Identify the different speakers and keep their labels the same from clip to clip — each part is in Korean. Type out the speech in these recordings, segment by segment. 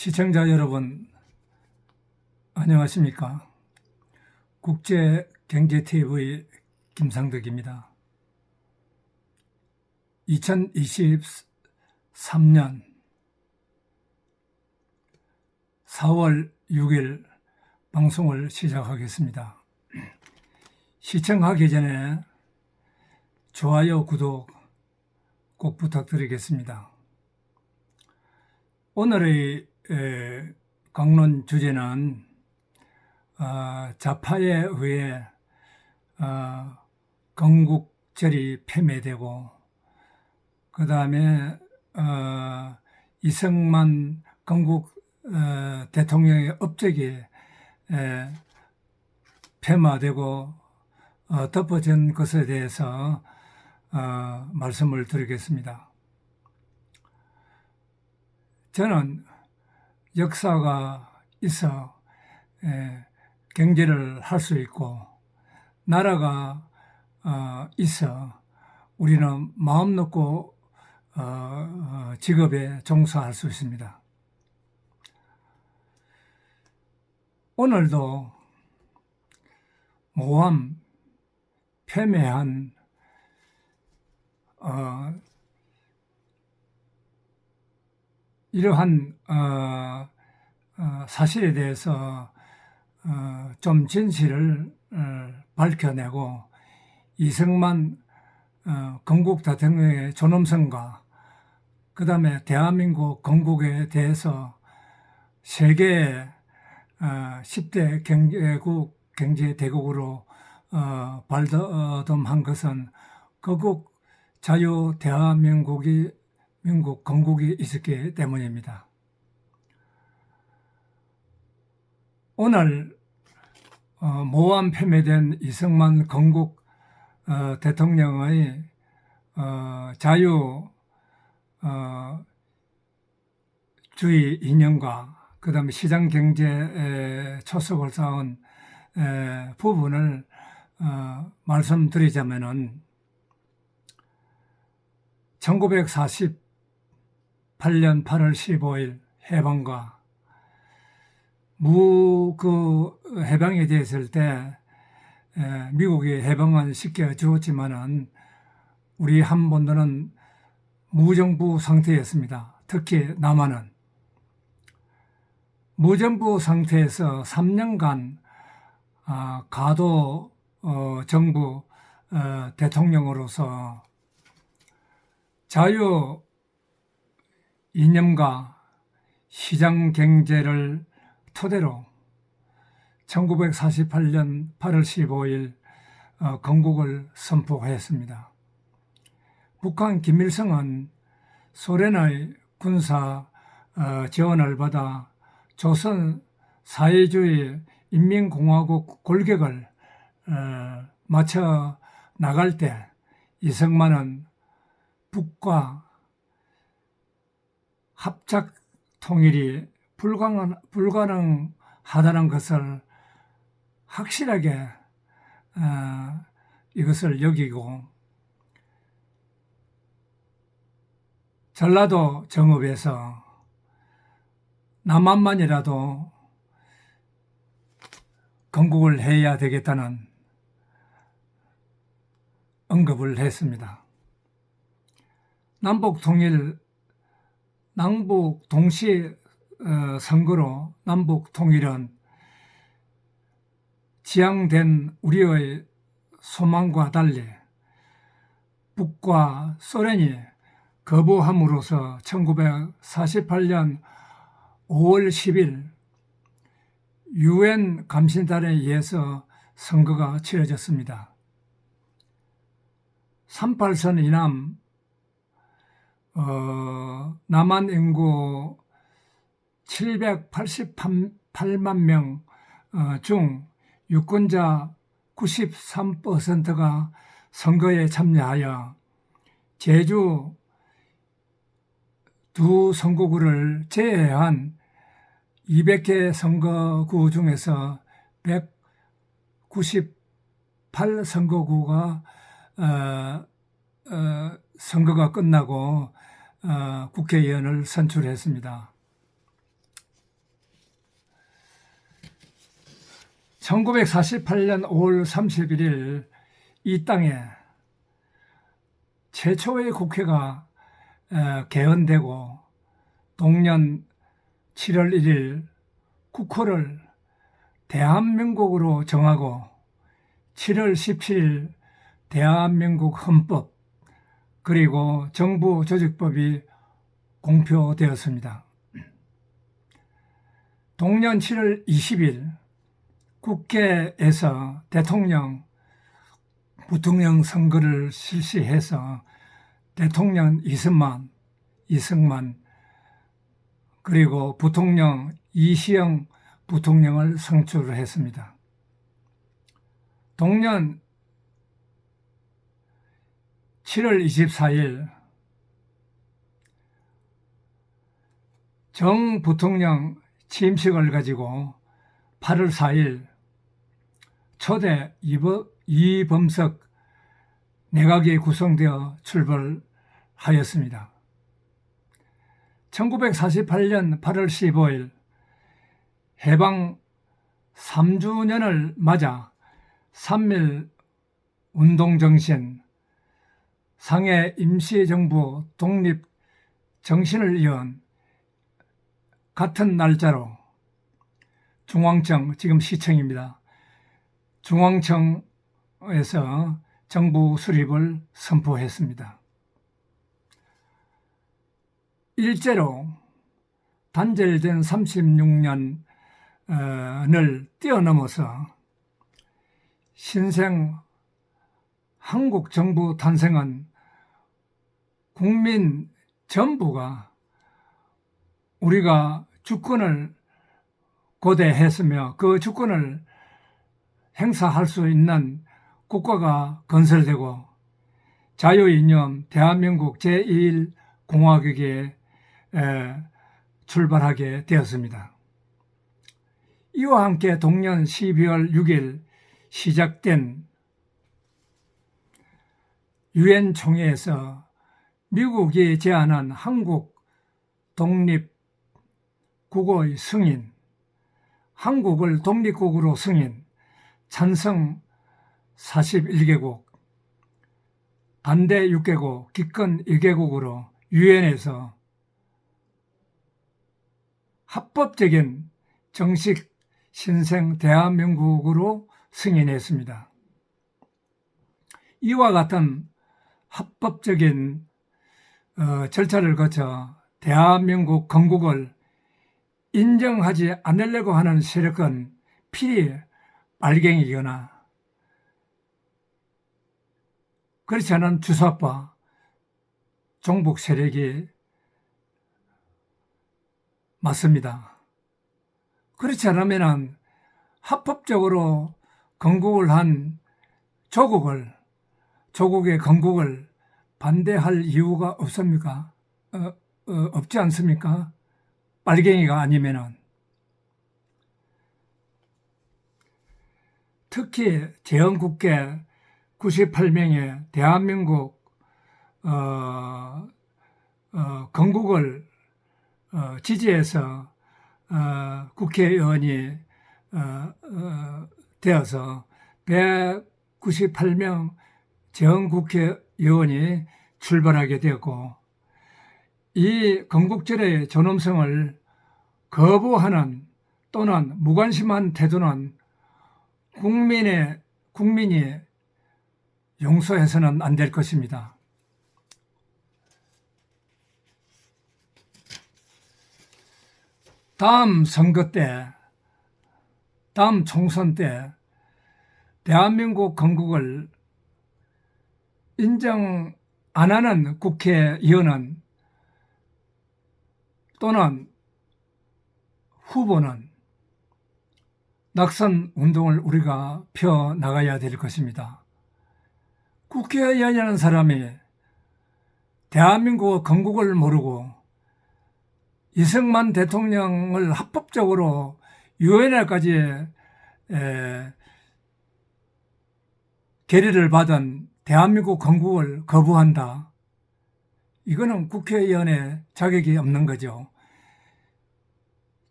Speaker 1: 시청자 여러분, 안녕하십니까? 국제경제TV 김상덕입니다. 2023년 4월 6일 방송을 시작하겠습니다. 시청하기 전에 좋아요, 구독 꼭 부탁드리겠습니다. 오늘의 강론 주제는 좌파에 의해 건국절이 폐매되고 그 다음에 이승만 건국 대통령의 업적이 폐마되고 덮어진 것에 대해서 말씀을 드리겠습니다. 저는 역사가 있어 경제를 할 수 있고 나라가 있어 우리는 마음 놓고 직업에 종사할 수 있습니다. 오늘도 모함, 폐매한 이러한 사실에 대해서 좀 진실을 밝혀내고 이승만 건국 대통령의 존엄성과 그 다음에 대한민국 건국에 대해서 세계 10대 경제대국으로 발돋움한 것은 거국 자유 대한민국 건국이 있었기 때문입니다. 오늘 모함 폐매된 이승만 건국 대통령의 자유주의 이념과 그 다음에 시장경제에 초석을 쌓은 부분을 말씀드리자면은 1948년 8월 15일 해방과 해방이 됐을 때 미국이 해방은 시켜주었지만은 우리 한반도는 무정부 상태였습니다. 특히 남한은 무정부 상태에서 3년간 가도 정부 대통령으로서 자유 이념과 시장 경제를 토대로 1948년 8월 15일 건국을 선포했습니다. 북한 김일성은 소련의 군사 지원을 받아 조선 사회주의 인민공화국 골격을 맞춰 나갈 때 이승만은 북과 합작 통일이 불가능하다는 것을 확실하게 이것을 여기고 전라도 정읍에서 남한만이라도 건국을 해야 되겠다는 언급을 했습니다. 남북 동시 선거로 남북 통일은 지향된 우리의 소망과 달리 북과 소련이 거부함으로써 1948년 5월 10일 UN 감신단에 의해서 선거가 치러졌습니다. 38선 이남 남한 인구 788만 명 중 유권자 93%가 선거에 참여하여 제주 두 선거구를 제외한 200개 선거구 중에서 198 선거구가 선거가 끝나고 국회의원을 선출했습니다. 1948년 5월 31일 이 땅에 최초의 국회가 개헌되고 동년 7월 1일 국호를 대한민국으로 정하고 7월 17일 대한민국 헌법 그리고 정부 조직법이 공표되었습니다. 동년 7월 20일 국회에서 대통령, 부통령 선거를 실시해서 대통령 이승만 그리고 부통령 이시영 부통령을 선출했습니다. 동년 7월 24일 정 부통령 취임식을 가지고 8월 4일 초대 이범석 내각이 구성되어 출범하였습니다. 1948년 8월 15일 해방 3주년을 맞아 3.1 운동정신, 상해 임시정부 독립 정신을 이은 같은 날짜로 중앙청, 지금 시청입니다. 중앙청에서 정부 수립을 선포했습니다. 일제로 단절된 36년을 뛰어넘어서 신생 한국 정부 탄생은 국민 전부가 우리가 주권을 고대했으며 그 주권을 행사할 수 있는 국가가 건설되고 자유이념 대한민국 제1공화국에 출발하게 되었습니다. 이와 함께 동년 12월 6일 시작된 유엔 총회에서 미국이 제안한 한국 독립 국어의 승인, 한국을 독립국으로 승인, 찬성 41개국, 반대 6개국, 기권 1개국으로 유엔에서 합법적인 정식 신생 대한민국으로 승인했습니다. 이와 같은 합법적인 절차를 거쳐 대한민국 건국을 인정하지 않으려고 하는 세력은 필히 빨갱이거나 그렇지 않은 주사파 종북 세력이 맞습니다. 그렇지 않으면 합법적으로 건국을 한 조국의 건국을 반대할 이유가 없습니까? 없지 않습니까? 빨갱이가 아니면은. 특히 제헌국회 98명의 대한민국 건국을 지지해서 국회의원이 되어서 198명 제헌국회의원이 출발하게 되었고 이 건국절의 존엄성을 거부하는 또는 무관심한 태도는 국민이 용서해서는 안 될 것입니다. 다음 선거 때, 다음 총선 때 대한민국 건국을 인정 안 하는 국회의원은 또는 후보는 낙선 운동을 우리가 펴나가야 될 것입니다. 국회의원이라는 사람이 대한민국 건국을 모르고 이승만 대통령을 합법적으로 유엔에까지 결의를 받은 대한민국 건국을 거부한다. 이거는 국회의원의 자격이 없는 거죠.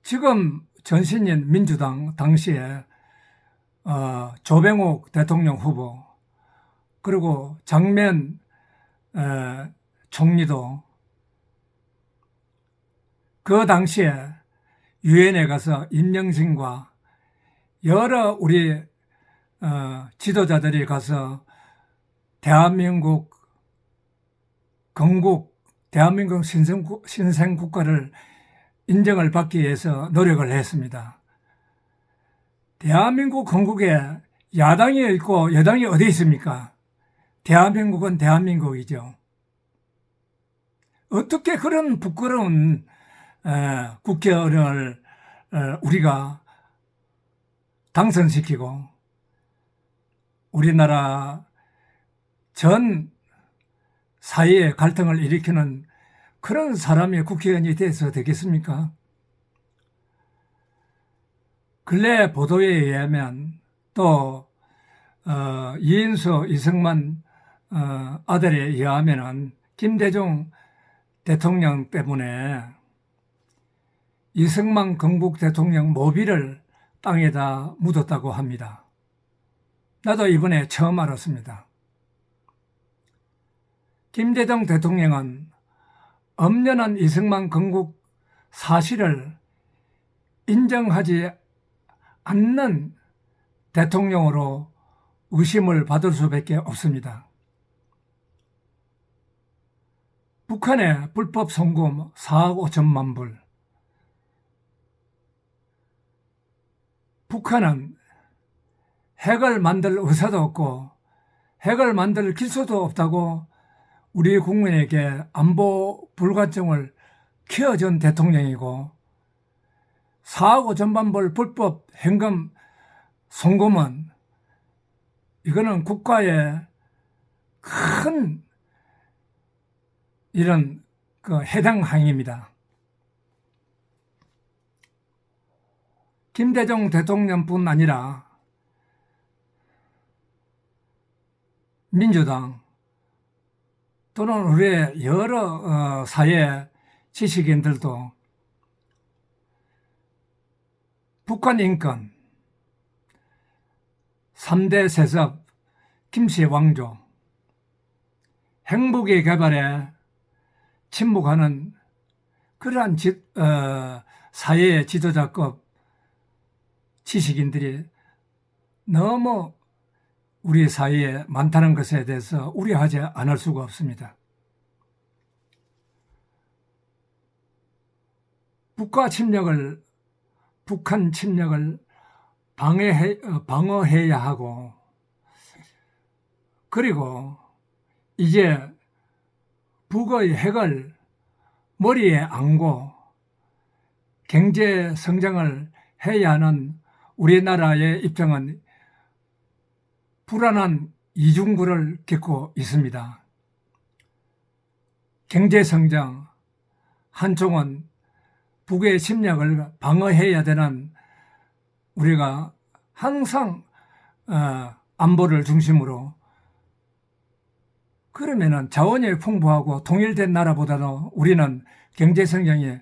Speaker 1: 지금 전신인 민주당 당시에 조병욱 대통령 후보, 그리고 장면 총리도 그 당시에 유엔에 가서 임명진과 여러 우리 지도자들이 가서 대한민국 건국, 대한민국 신생국가를 인정을 받기 위해서 노력을 했습니다. 대한민국 건국에 야당이 있고 여당이 어디 있습니까? 대한민국은 대한민국이죠. 어떻게 그런 부끄러운 국회의원을 우리가 당선시키고 우리나라 전 사회의 갈등을 일으키는 그런 사람이 국회의원이 돼서 되겠습니까? 근래 보도에 의하면 또 이인수, 이승만 아들에 의하면은 김대중 대통령 때문에 이승만 건국 대통령 모비를 땅에다 묻었다고 합니다. 나도 이번에 처음 알았습니다. 김대중 대통령은 엄연한 이승만 건국 사실을 인정하지 않는 대통령으로 의심을 받을 수밖에 없습니다. 북한의 불법 송금 4억 5천만 불. 북한은 핵을 만들 의사도 없고 핵을 만들 기술도 없다고 우리 국민에게 안보 불안증을 키워준 대통령이고 4억 5천만 불 불법 현금 송금은 이거는 국가의 큰 이런 해당 행위입니다. 김대중 대통령뿐 아니라 민주당 또는 우리의 여러 사회 지식인들도 북한 인권, 3대 세습, 김씨 왕조, 핵무기 개발에 침묵하는 그러한 사회의 지도자급 지식인들이 너무 우리 사회에 많다는 것에 대해서 우려하지 않을 수가 없습니다. 북한 침략을 방어해야 하고, 그리고 이제 북의 핵을 머리에 안고 경제 성장을 해야 하는 우리나라의 입장은 불안한 이중구를 겪고 있습니다. 경제 성장, 한쪽은 북의 침략을 방어해야 되는 우리가 항상 안보를 중심으로, 그러면은 자원이 풍부하고 통일된 나라보다도 우리는 경제 성장이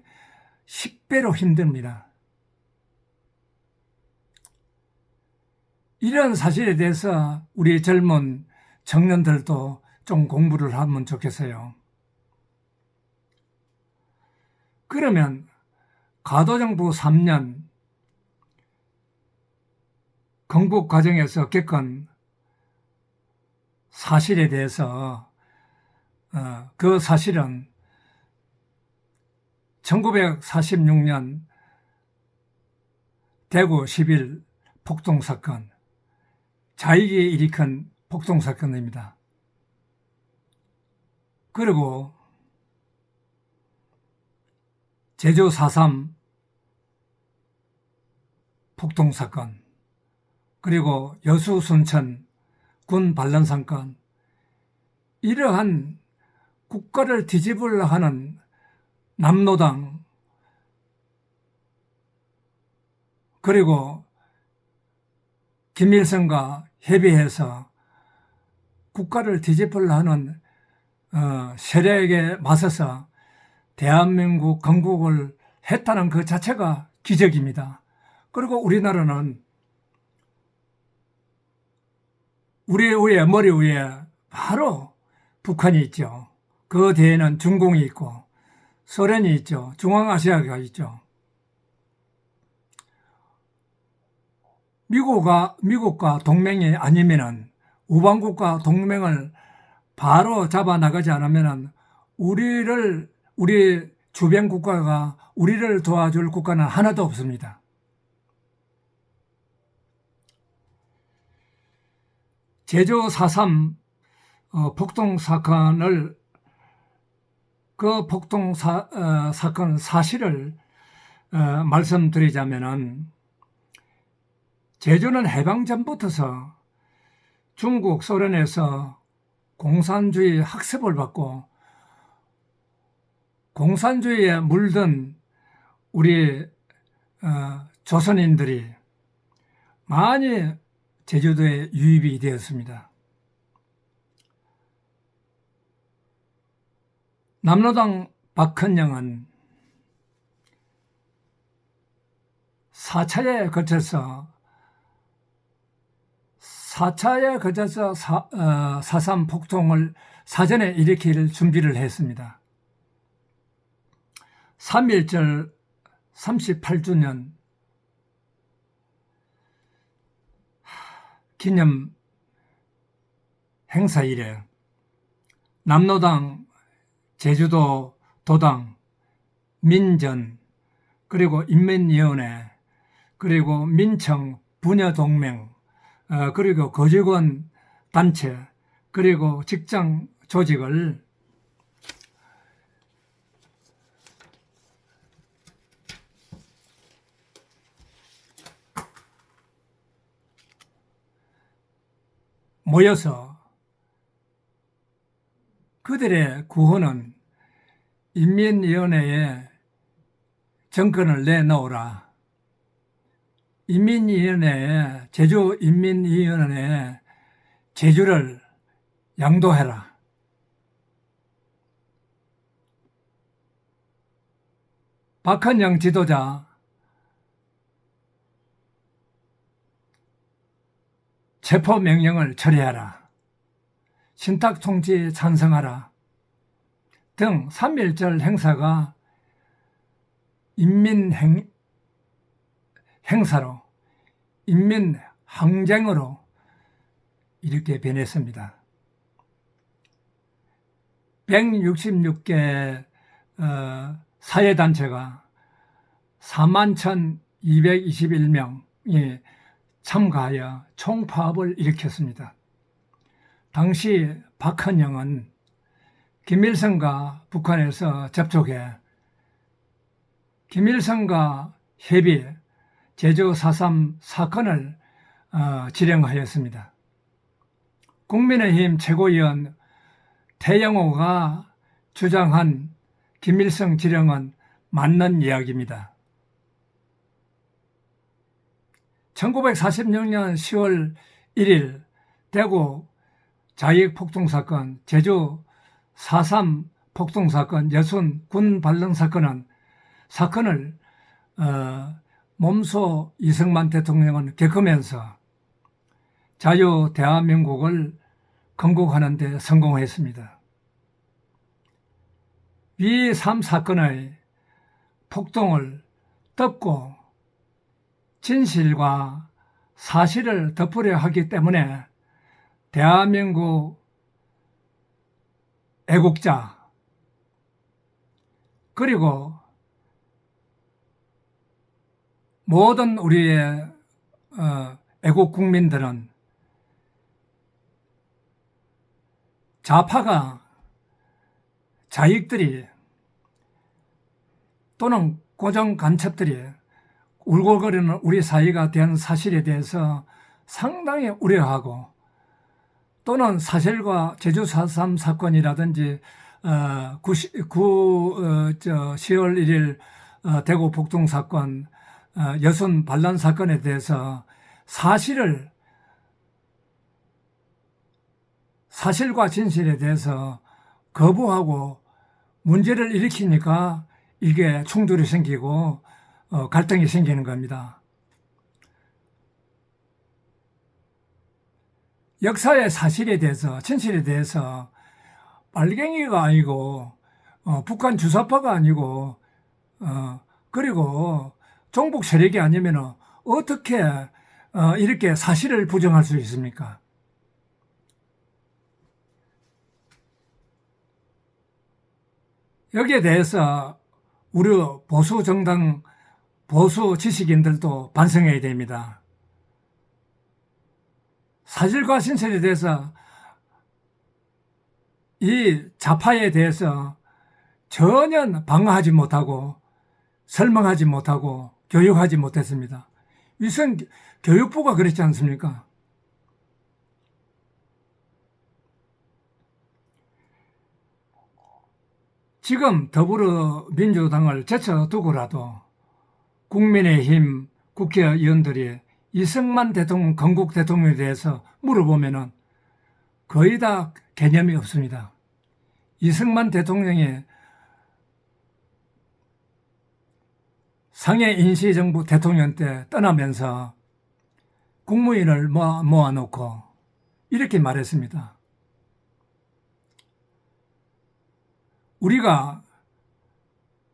Speaker 1: 10배로 힘듭니다. 이런 사실에 대해서 우리 젊은 청년들도 좀 공부를 하면 좋겠어요. 그러면 가도정부 3년 건국 과정에서 겪은 사실에 대해서 그 사실은 1946년 대구 10.1 폭동사건, 자익이 일으킨 폭동사건입니다. 그리고 제주 4.3 폭동사건, 그리고 여수 순천 군 반란 사건, 이러한 국가를 뒤집으려 하는 남노당, 그리고 김일성과 협의해서 국가를 뒤집으려 하는 세력에 맞서서 대한민국 건국을 했다는 그 자체가 기적입니다. 그리고 우리나라는 우리 위에, 머리 위에 바로 북한이 있죠. 그 뒤에는 중공이 있고 소련이 있죠. 중앙아시아가 있죠. 미국과 동맹이 아니면은 우방국과 동맹을 바로 잡아 나가지 않으면은 우리 주변 국가가 우리를 도와줄 국가는 하나도 없습니다. 제주 4.3 폭동 사건을 그 폭동 사건 사실을 말씀드리자면은 제주는 해방 전부터서 중국, 소련에서 공산주의 학습을 받고 공산주의에 물든 우리 조선인들이 많이 제주도에 유입이 되었습니다. 남로당 박헌영은 4차에 거쳐서 4.3 폭동을 사전에 일으킬 준비를 했습니다. 3.1절 38주년 기념 행사일에 남로당, 제주도 도당, 민전, 그리고 인민위원회, 그리고 민청, 부녀동맹, 그리고 거직원 단체, 그리고 직장 조직을 모여서 그들의 구호는 인민위원회에 정권을 내놓으라. 인민위원회에, 제주인민위원회에 제주를 양도해라. 박헌영 지도자 체포명령을 철회하라. 신탁통치에 찬성하라. 등 3.1절 행사가 인민행사로, 인민항쟁으로 이렇게 변했습니다. 166개 사회단체가 41,221명이 참가하여 총파업을 일으켰습니다. 당시 박헌영은 김일성과 북한에서 접촉해 김일성과 협의 제주 4.3 사건을 진행하였습니다. 국민의힘 최고위원 태영호가 주장한 김일성 지령은 맞는 이야기입니다. 1946년 10월 1일 대구 자익폭동사건, 제주 4.3 폭동사건, 여순 군발령사건은 사건을 몸소 이승만 대통령은 겪으면서 자유 대한민국을 건국하는 데 성공했습니다. 이 3사건의 폭동을 덮고 진실과 사실을 덮으려 하기 때문에 대한민국 애국자 그리고 모든 우리의 애국 국민들은 좌파가 자익들이 또는 고정 간첩들이 울고거리는 우리 사회가 된 사실에 대해서 상당히 우려하고 또는 사실과 제주 4.3 사건이라든지 10월 1일 대구 폭동 사건, 여순 반란 사건에 대해서 사실과 진실에 대해서 거부하고 문제를 일으키니까 이게 충돌이 생기고 갈등이 생기는 겁니다. 역사의 사실에 대해서, 진실에 대해서 빨갱이가 아니고 북한 주사파가 아니고 그리고 종북 세력이 아니면 어떻게 이렇게 사실을 부정할 수 있습니까? 여기에 대해서 우리 보수 정당, 보수 지식인들도 반성해야 됩니다. 사실과 진실에 대해서 이 좌파에 대해서 전혀 방어하지 못하고 설명하지 못하고 교육하지 못했습니다. 우선 교육부가 그렇지 않습니까? 지금 더불어민주당을 제쳐두고라도 국민의힘 국회의원들이 이승만 대통령, 건국 대통령에 대해서 물어보면은 거의 다 개념이 없습니다. 이승만 대통령이 상해 임시정부 대통령 때 떠나면서 국무위원을 모아놓고 이렇게 말했습니다.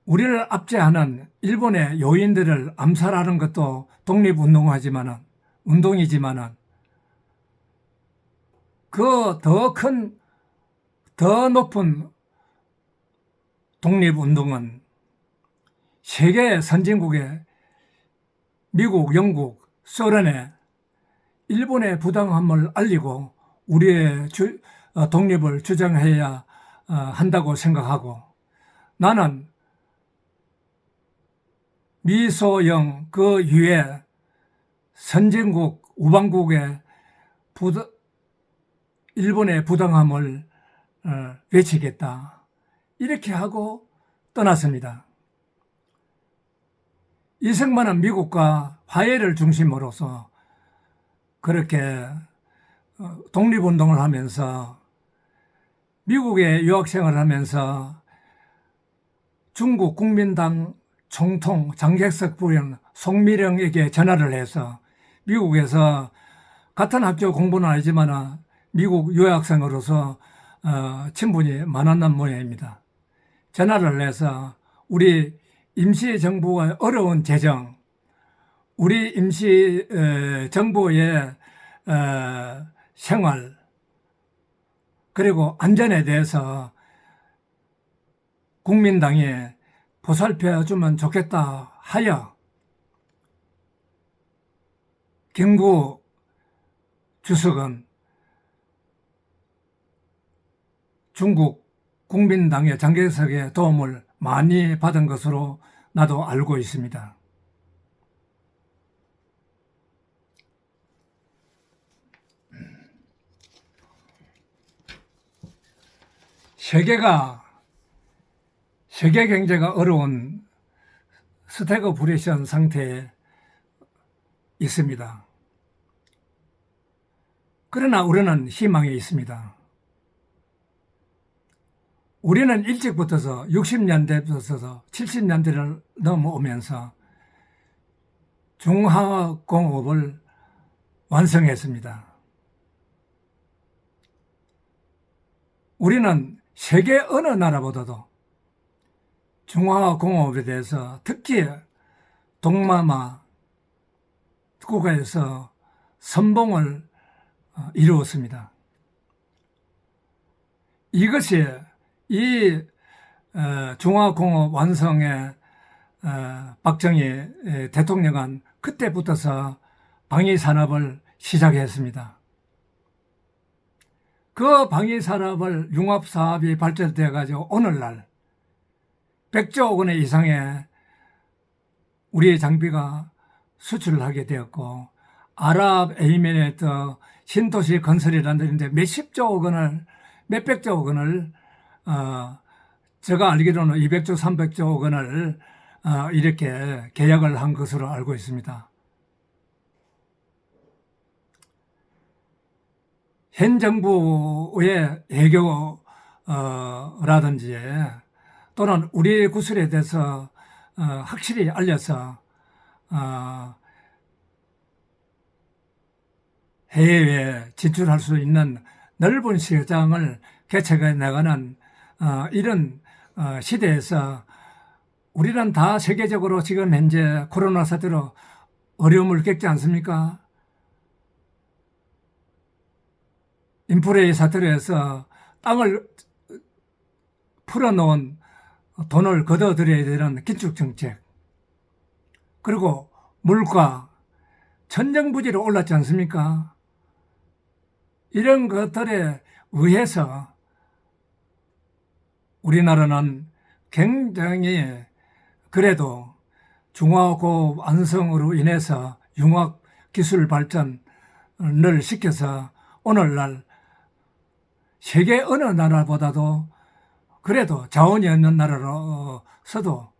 Speaker 1: 우리를 압제하는 일본의 요인들을 암살하는 것도 독립운동이지만은 그 더 높은 독립운동은 세계 선진국의 미국, 영국, 소련에 일본의 부당함을 알리고 우리의 독립을 주장해야 한다고 생각하고, 나는 미소영 그 위에 선진국, 우방국의 일본의 부당함을 외치겠다. 이렇게 하고 떠났습니다. 이승만은 미국과 화해를 중심으로서 그렇게 독립운동을 하면서 미국에 유학생활을 하면서 중국 국민당 총통 장객석 부인 송미령에게 전화를 해서 미국에서 같은 학교 공부는 아니지만 미국 유학생으로서 친분이 많았던 모양입니다. 전화를 해서 우리 임시정부의 어려운 재정, 우리 임시정부의 생활, 그리고 안전에 대해서 국민당이 보살펴주면 좋겠다 하여 김구 주석은 중국 국민당의 장개석의 도움을 많이 받은 것으로 나도 알고 있습니다. 세계 경제가 어려운 스태그플레이션 상태에 있습니다. 그러나 우리는 희망이 있습니다. 우리는 일찍부터서 60년대부터 70년대를 넘어오면서 중화공업을 완성했습니다. 우리는 세계 어느 나라보다도 중화공업에 대해서 특히 동남아 국가에서 선봉을 이루었습니다. 이것이 이 중화공업 완성에 박정희 대통령은 그때부터서 방위산업을 시작했습니다. 그 방위산업을 융합사업이 발전되어 가지고 오늘날 100조 원의 이상의 우리의 장비가 수출을 하게 되었고, 아랍에미레이트 신도시 건설이라는 데 몇십조 원을, 몇백조 원을 제가 알기로는 200조, 300조 원을 이렇게 계약을 한 것으로 알고 있습니다. 현 정부의 애교라든지 또는 우리 구슬에 대해서 확실히 알려서 해외에 진출할 수 있는 넓은 시장을 개척해 나가는 이런 시대에서 우리는 다 세계적으로 지금 현재 코로나 사태로 어려움을 겪지 않습니까? 인플레이 사태로 해서 땅을 풀어놓은 돈을 걷어들여야 되는 긴축정책, 그리고 물가 천정부지로 올랐지 않습니까? 이런 것들에 의해서 우리나라는 굉장히 그래도 중화고 완성으로 인해서 융합 기술 발전을 시켜서 오늘날 세계 어느 나라보다도 그래도 자원이 없는 나라로서도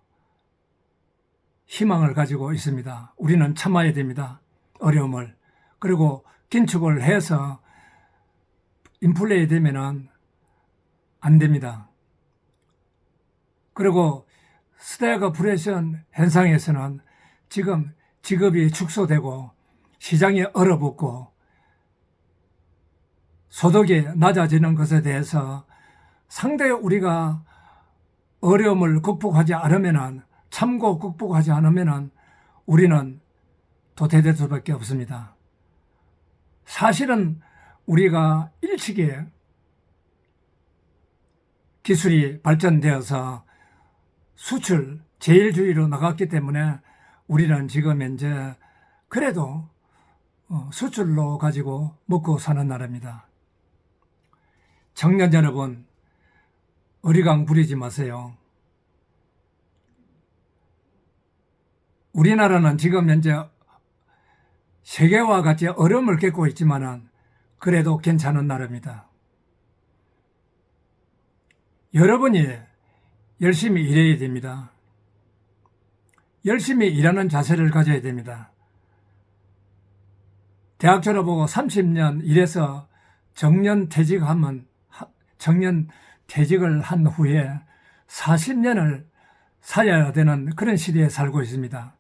Speaker 1: 희망을 가지고 있습니다. 우리는 참아야 됩니다. 어려움을. 그리고 긴축을 해서 인플레이 되면은 안 됩니다. 그리고 스태그플레이션 현상에서는 지금 직업이 축소되고 시장이 얼어붙고 소득이 낮아지는 것에 대해서 상당히 우리가 어려움을 극복하지 않으면은, 참고 극복하지 않으면은 우리는 도태될 수밖에 없습니다. 사실은 우리가 일찍이 기술이 발전되어서 수출 제일주의로 나갔기 때문에 우리는 지금 현재 그래도 수출로 가지고 먹고 사는 나라입니다. 청년 여러분, 어리광 부리지 마세요. 우리나라는 지금 현재 세계와 같이 어려움을 겪고 있지만은 그래도 괜찮은 나라입니다. 여러분이 열심히 일해야 됩니다. 열심히 일하는 자세를 가져야 됩니다. 대학 졸업하고 30년 일해서 정년 퇴직을 한 후에 40년을 살아야 되는 그런 시대에 살고 있습니다.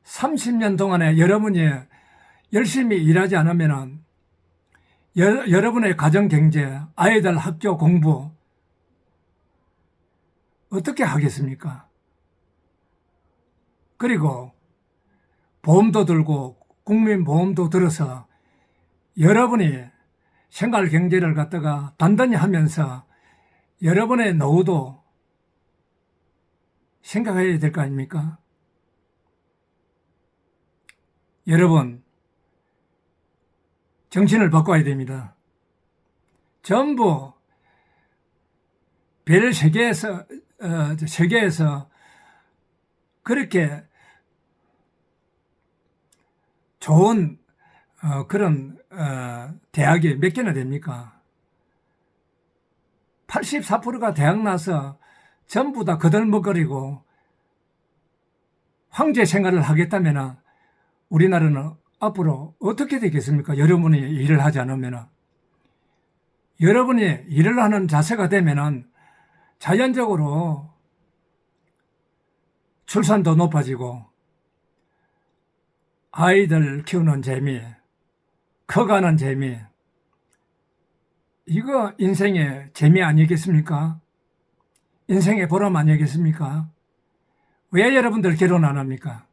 Speaker 1: 30년 동안에 여러분이 열심히 일하지 않으면 여러분의 가정 경제, 아이들 학교 공부 어떻게 하겠습니까? 그리고 보험도 들고 국민보험도 들어서 여러분이 생활 경제를 갖다가 단단히 하면서 여러분의 노후도 생각해야 될 거 아닙니까? 여러분, 정신을 바꿔야 됩니다. 전부 별 세계에서 그렇게 좋은 그런 대학이 몇 개나 됩니까? 84%가 대학 나서 전부 다 거들먹거리고 황제 생활을 하겠다면 우리나라는 앞으로 어떻게 되겠습니까? 여러분이 일을 하지 않으면. 여러분이 일을 하는 자세가 되면 자연적으로 출산도 높아지고 아이들 키우는 재미, 커가는 재미, 이거 인생의 재미 아니겠습니까? 인생의 보람 아니겠습니까? 왜 여러분들 결혼 안 합니까?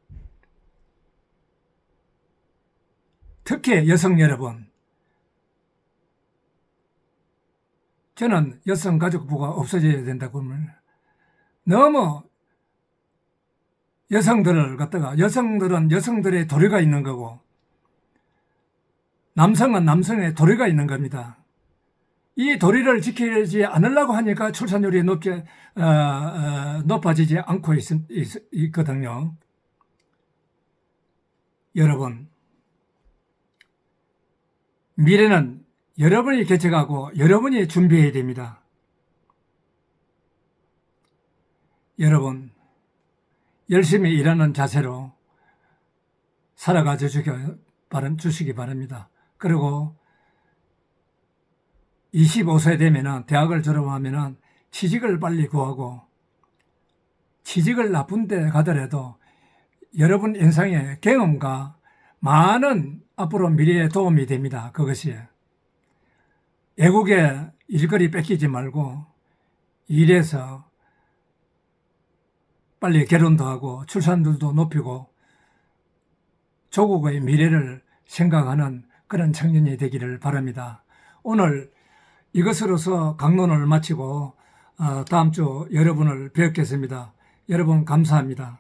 Speaker 1: 특히 여성 여러분, 저는 여성가족부가 없어져야 된다고 하면 너무 여성들을 갖다가 여성들은 여성들의 도리가 있는 거고 남성은 남성의 도리가 있는 겁니다. 이 도리를 지키지 않으려고 하니까 출산율이 높아지지 않고 있거든요. 여러분, 미래는 여러분이 개척하고 여러분이 준비해야 됩니다. 여러분, 열심히 일하는 자세로 살아가 주시기 바랍니다. 그리고 25세 되면 대학을 졸업하면 취직을 빨리 구하고 취직을 나쁜 데 가더라도 여러분 인생의 경험과 많은 앞으로 미래에 도움이 됩니다. 그것이. 애국의 일거리 뺏기지 말고 일해서 빨리 결혼도 하고 출산율도 높이고 조국의 미래를 생각하는 그런 청년이 되기를 바랍니다. 오늘 이것으로서 강론을 마치고 다음 주 여러분을 뵙겠습니다. 여러분 감사합니다.